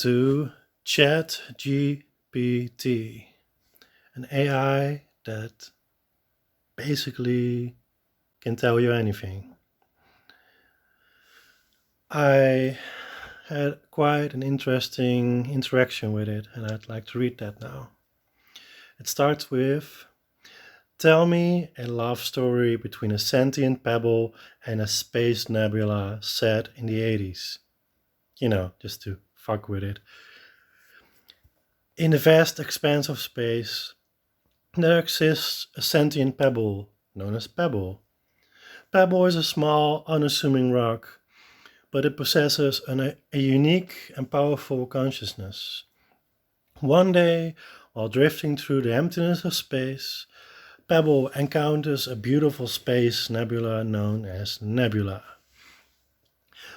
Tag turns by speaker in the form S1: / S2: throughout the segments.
S1: to ChatGPT, an AI that basically can tell you anything. I had quite an interesting interaction with it, and I'd like to read that now. It starts with: Tell me a love story between a sentient pebble and a space nebula set in the 80s. Just to fuck with it. In the vast expanse of space, there exists a sentient pebble known as Pebble. Pebble is a small, unassuming rock, but it possesses a unique and powerful consciousness. One day, while drifting through the emptiness of space, Pebble encounters a beautiful space nebula known as Nebula.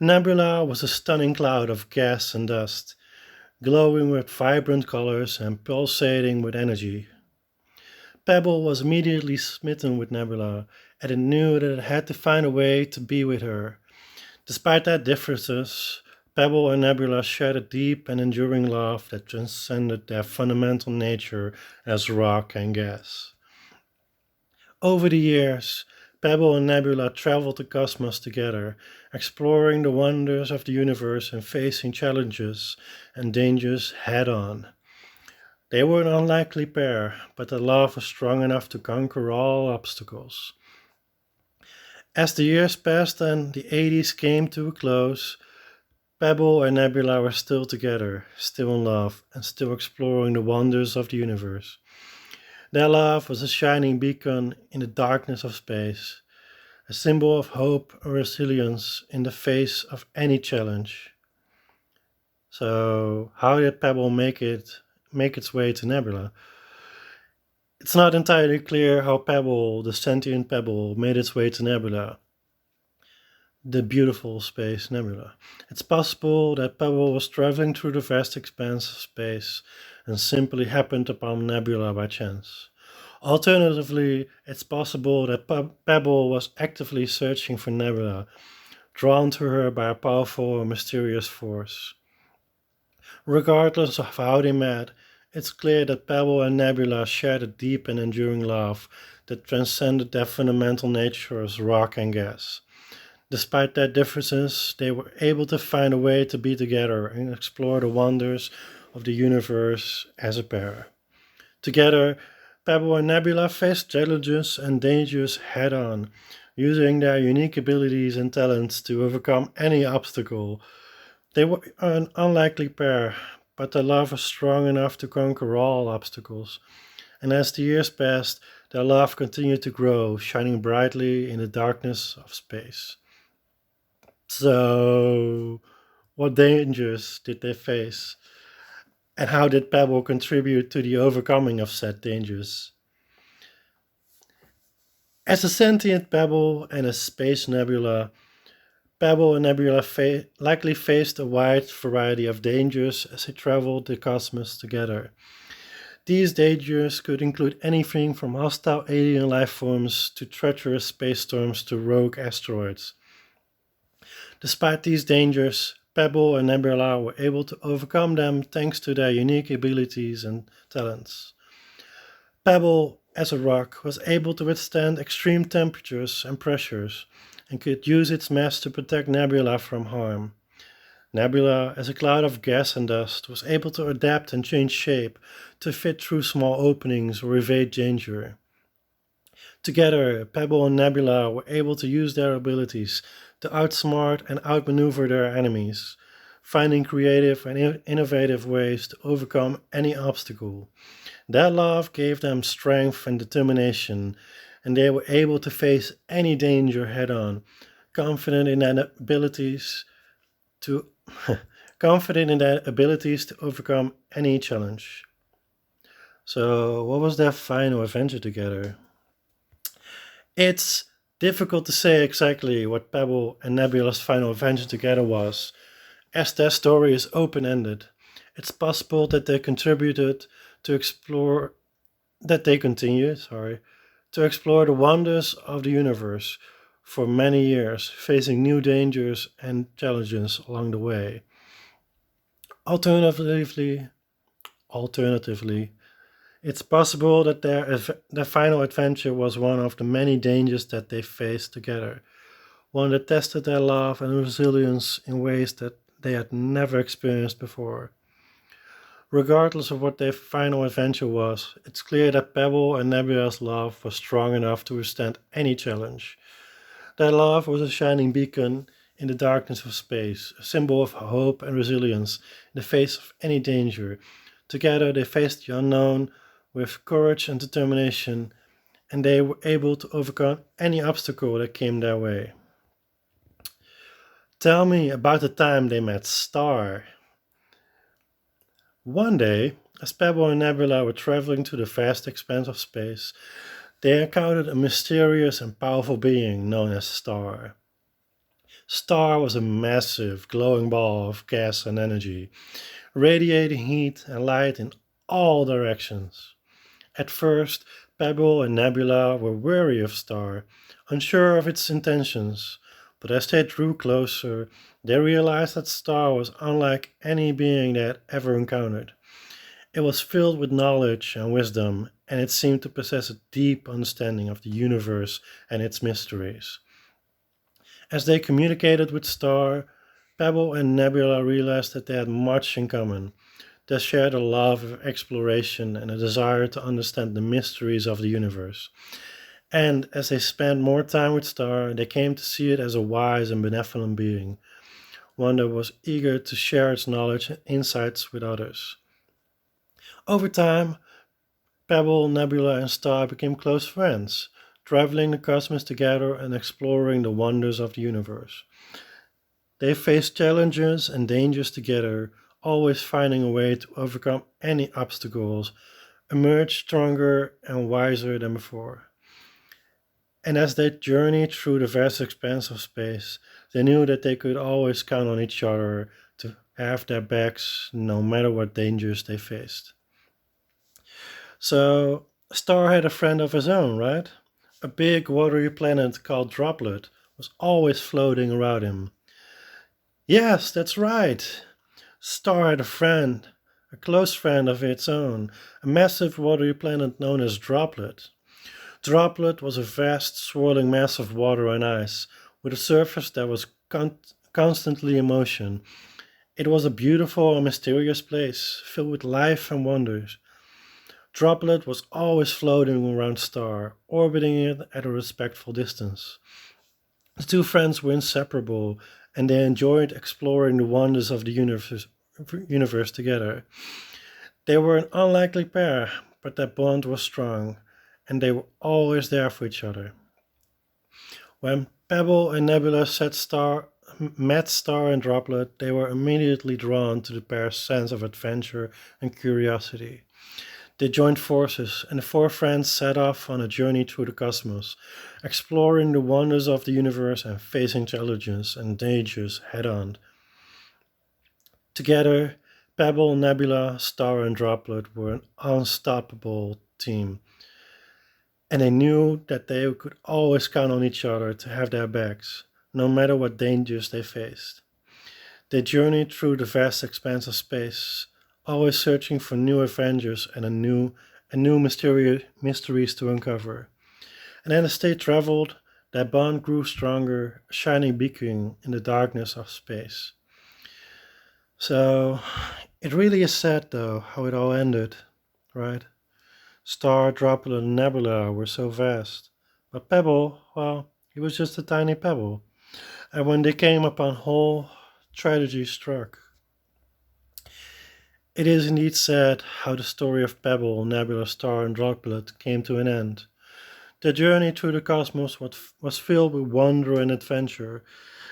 S1: Nebula was a stunning cloud of gas and dust, glowing with vibrant colors and pulsating with energy. Pebble was immediately smitten with Nebula, and it knew that it had to find a way to be with her. Despite their differences, Pebble and Nebula shared a deep and enduring love that transcended their fundamental nature as rock and gas. Over the years, Pebble and Nebula traveled the cosmos together, exploring the wonders of the universe and facing challenges and dangers head-on. They were an unlikely pair, but their love was strong enough to conquer all obstacles. As the years passed and the 80s came to a close, Pebble and Nebula were still together, still in love, and still exploring the wonders of the universe. Their love was a shining beacon in the darkness of space, a symbol of hope and resilience in the face of any challenge. So, how did Pebble make its way to Nebula? It's not entirely clear how Pebble, the sentient Pebble, made its way to Nebula, the beautiful space nebula. It's possible that Pebble was traveling through the vast expanse of space and simply happened upon Nebula by chance. Alternatively, it's possible that Pebble was actively searching for Nebula, drawn to her by a powerful and mysterious force. Regardless of how they met, it's clear that Pebble and Nebula shared a deep and enduring love that transcended their fundamental nature as rock and gas. Despite their differences, they were able to find a way to be together and explore the wonders of the universe as a pair. Together, Pebble and Nebula faced challenges and dangers head-on, using their unique abilities and talents to overcome any obstacle. They were an unlikely pair, but their love was strong enough to conquer all obstacles. And as the years passed, their love continued to grow, shining brightly in the darkness of space. So, what dangers did they face? And how did Pebble contribute to the overcoming of said dangers? As a sentient Pebble and a space nebula, Pebble and Nebula likely faced a wide variety of dangers as they traveled the cosmos together. These dangers could include anything from hostile alien life forms to treacherous space storms to rogue asteroids. Despite these dangers, Pebble and Nebula were able to overcome them thanks to their unique abilities and talents. Pebble, as a rock, was able to withstand extreme temperatures and pressures and could use its mass to protect Nebula from harm. Nebula, as a cloud of gas and dust, was able to adapt and change shape to fit through small openings or evade danger. Together, Pebble and Nebula were able to use their abilities to outsmart and outmaneuver their enemies, finding creative and innovative ways to overcome any obstacle. Their love gave them strength and determination, and they were able to face any danger head-on, confident in their abilities to overcome any challenge. So, what was their final adventure together? It's difficult to say exactly what Pebble and Nebula's final adventure together was, as their story is open-ended. It's possible that they continued to explore the wonders of the universe for many years, facing new dangers and challenges along the way. Alternatively, alternatively, it's possible that their final adventure was one of the many dangers that they faced together, one that tested their love and resilience in ways that they had never experienced before. Regardless of what their final adventure was, it's clear that Pebble and Nebula's love was strong enough to withstand any challenge. Their love was a shining beacon in the darkness of space, a symbol of hope and resilience in the face of any danger. Together they faced the unknown with courage and determination, and they were able to overcome any obstacle that came their way. Tell me about the time they met Star. One day, as Pebble and Nebula were traveling to the vast expanse of space, they encountered a mysterious and powerful being known as Star. Star was a massive, glowing ball of gas and energy, radiating heat and light in all directions. At first, Pebble and Nebula were wary of Star, unsure of its intentions, but as they drew closer, they realized that Star was unlike any being they had ever encountered. It was filled with knowledge and wisdom, and it seemed to possess a deep understanding of the universe and its mysteries. As they communicated with Star, Pebble and Nebula realized that they had much in common. They shared a love of exploration and a desire to understand the mysteries of the universe. And as they spent more time with Star, they came to see it as a wise and benevolent being, one that was eager to share its knowledge and insights with others. Over time, Pebble, Nebula, and Star became close friends, traveling the cosmos together and exploring the wonders of the universe. They faced challenges and dangers together, always finding a way to overcome any obstacles, emerge stronger and wiser than before. And as they journeyed through the vast expanse of space, they knew that they could always count on each other to have their backs no matter what dangers they faced. So, Star had a friend of his own, right? A big watery planet called Droplet was always floating around him. Yes, that's right. Star had a friend, a close friend of its own, a massive watery planet known as Droplet. Droplet was a vast, swirling mass of water and ice, with a surface that was constantly in motion. It was a beautiful and mysterious place, filled with life and wonders. Droplet was always floating around Star, orbiting it at a respectful distance. The two friends were inseparable, and they enjoyed exploring the wonders of the universe together. They were an unlikely pair, but their bond was strong, and they were always there for each other. When Pebble and Nebula met Star and Droplet, they were immediately drawn to the pair's sense of adventure and curiosity. They joined forces, and the four friends set off on a journey through the cosmos, exploring the wonders of the universe and facing challenges and dangers head on. Together, Pebble, Nebula, Star, and Droplet were an unstoppable team, and they knew that they could always count on each other to have their backs, no matter what dangers they faced. They journeyed through the vast expanse of space, always searching for new adventures and new mysteries to uncover. And then as they traveled, their bond grew stronger, a shining beacon in the darkness of space. So it really is sad though how it all ended, right? Star, Droplet, and Nebula were so vast. But Pebble, well, he was just a tiny pebble. And when they came upon whole, tragedy struck. It is indeed sad how the story of Pebble, Nebula, Star, and Droplet came to an end. Their journey through the cosmos was filled with wonder and adventure,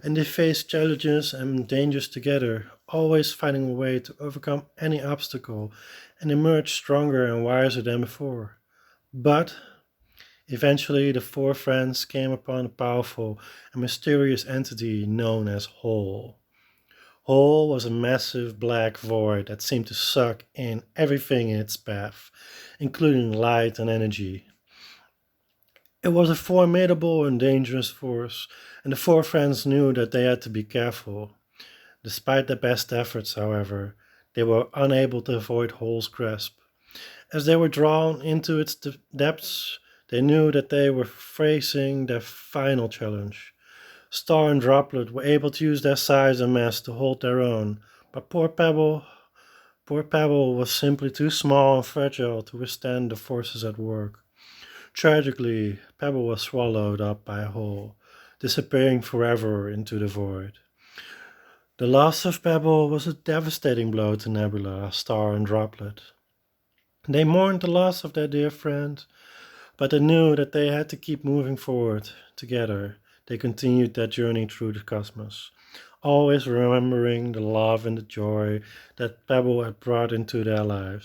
S1: and they faced challenges and dangers together, always finding a way to overcome any obstacle and emerge stronger and wiser than before. But eventually, the four friends came upon a powerful and mysterious entity known as Whole. Whole was a massive black void that seemed to suck in everything in its path, including light and energy. It was a formidable and dangerous force, and the four friends knew that they had to be careful. Despite their best efforts, however, They were unable to avoid Hall's grasp. As they were drawn into its depths, they knew that they were facing their final challenge. Star and Droplet were able to use their size and mass to hold their own, but poor Pebble was simply too small and fragile to withstand the forces at work. Tragically, Pebble was swallowed up by a hole, disappearing forever into the void. The loss of Pebble was a devastating blow to Nebula, Star, and Droplet. They mourned the loss of their dear friend, but they knew that they had to keep moving forward. Together, they continued their journey through the cosmos, always remembering the love and the joy that Pebble had brought into their lives.